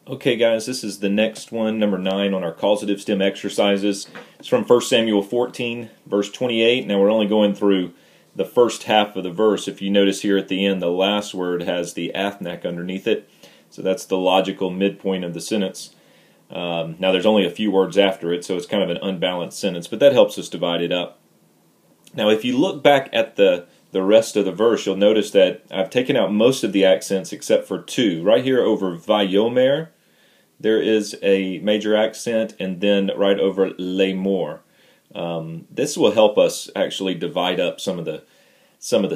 Okay guys, this is the next one, number 9 on our causative stem exercises. It's from 1 Samuel 14, verse 28. Now we're only going through the first half of the verse. If you notice here at the end, the last word has the athnak underneath it. So that's the logical midpoint of the sentence. Now there's only a few words after it, so it's kind of an unbalanced sentence, but that helps us divide it up. Now if you look back at the rest of the verse, you'll notice that I've taken out most of the accents except for two. Right here over Vayomer, there is a major accent, and then right over Lemor. This will help us actually divide up some of the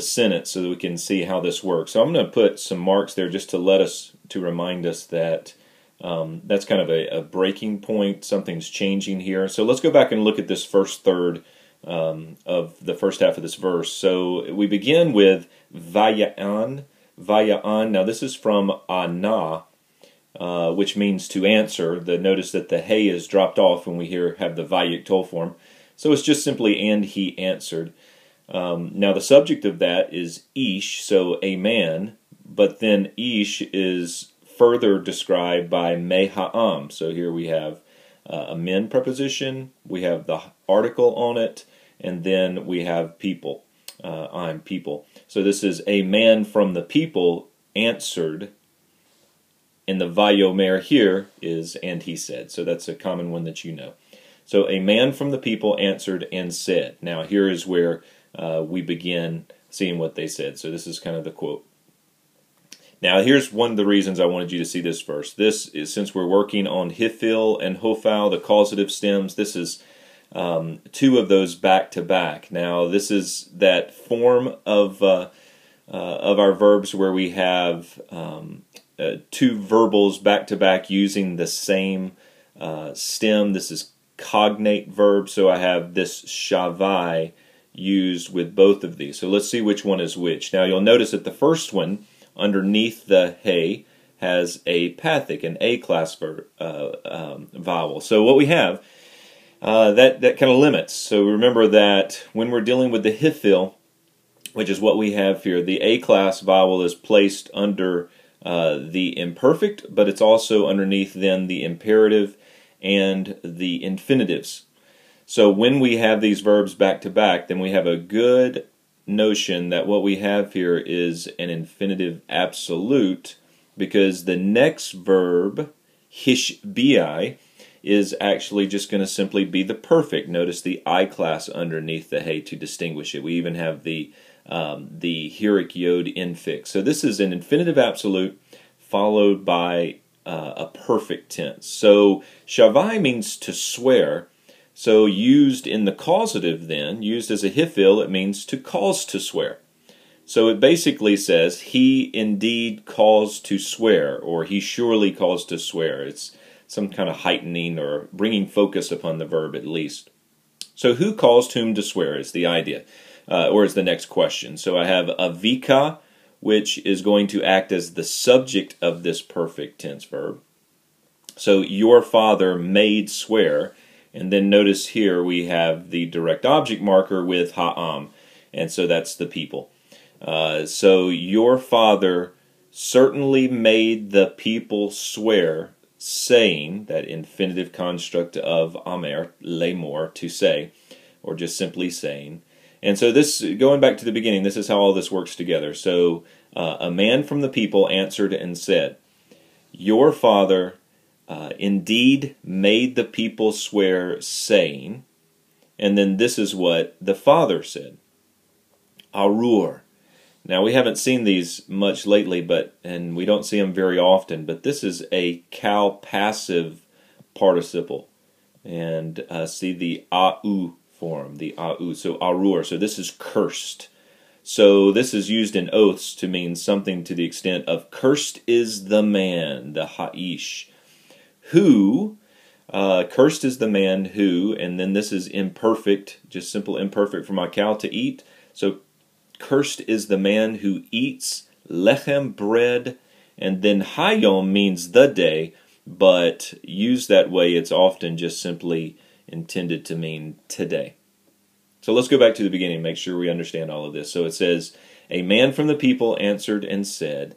sentence so that we can see how this works. So I'm going to put some marks there just to remind us that that's kind of a breaking point. Something's changing here. So let's go back and look at this first third of the first half of this verse. So we begin with Vaya'an. Vaya'an. Now this is from Anah, which means to answer. Notice that the hey is dropped off when we have the Vayik Tol form. So it's just simply and he answered. Now the subject of that is Ish, so a man, but then Ish is further described by Meha'am. So here we have a men preposition, we have the article on it, and then we have people. I'm people. So this is a man from the people answered, and the Vayomer here is and he said. So that's a common one that you know. So a man from the people answered and said. Now here is where we begin seeing what they said. So this is kind of the quote. Now here's one of the reasons I wanted you to see this verse. This is, since we're working on Hifil and Hofal, the causative stems, this is two of those back to back. Now this is that form of our verbs where we have two verbals back to back using the same stem. This is cognate verb, so I have this shavai used with both of these. So let's see which one is which. Now you'll notice that the first one underneath the hey has a pathic, an A-class vowel. So what we have, that kind of limits. So remember that when we're dealing with the hifil, which is what we have here, the A-class vowel is placed under the imperfect, but it's also underneath then the imperative and the infinitives. So when we have these verbs back to back, then we have a good notion that what we have here is an infinitive absolute, because the next verb, hishbiai, is actually just going to simply be the perfect. Notice the I class underneath the hey to distinguish it. We even have the hirik yod infix. So this is an infinitive absolute followed by a perfect tense. So shavai means to swear. So used in the causative then, used as a hifil, it means to cause to swear. So it basically says, he indeed caused to swear, or he surely caused to swear. It's some kind of heightening or bringing focus upon the verb at least. So who caused whom to swear is the idea, or is the next question. So I have avika, which is going to act as the subject of this perfect tense verb. So your father made swear. And then notice here we have the direct object marker with ha'am, and so that's the people. So your father certainly made the people swear, saying, that infinitive construct of amer, lemor, to say, or just simply saying. And so this, going back to the beginning, this is how all this works together. So a man from the people answered and said, your father indeed made the people swear, saying, and then this is what the father said, arur. Now we haven't seen these much lately, and we don't see them very often, but this is a cal passive participle, and see the au form, the au, so arur. So this is cursed. So this is used in oaths to mean something to the extent of cursed is the man, the ha'ish. Who, cursed is the man who, and then this is imperfect, just simple imperfect from akal, to eat. So cursed is the man who eats lechem, bread, and then hayom means the day, but used that way it's often just simply intended to mean today. So let's go back to the beginning, make sure we understand all of this. So it says, a man from the people answered and said,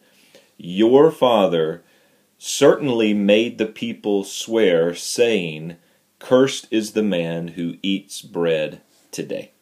your father certainly made the people swear, saying, Cursed is the man who eats bread today.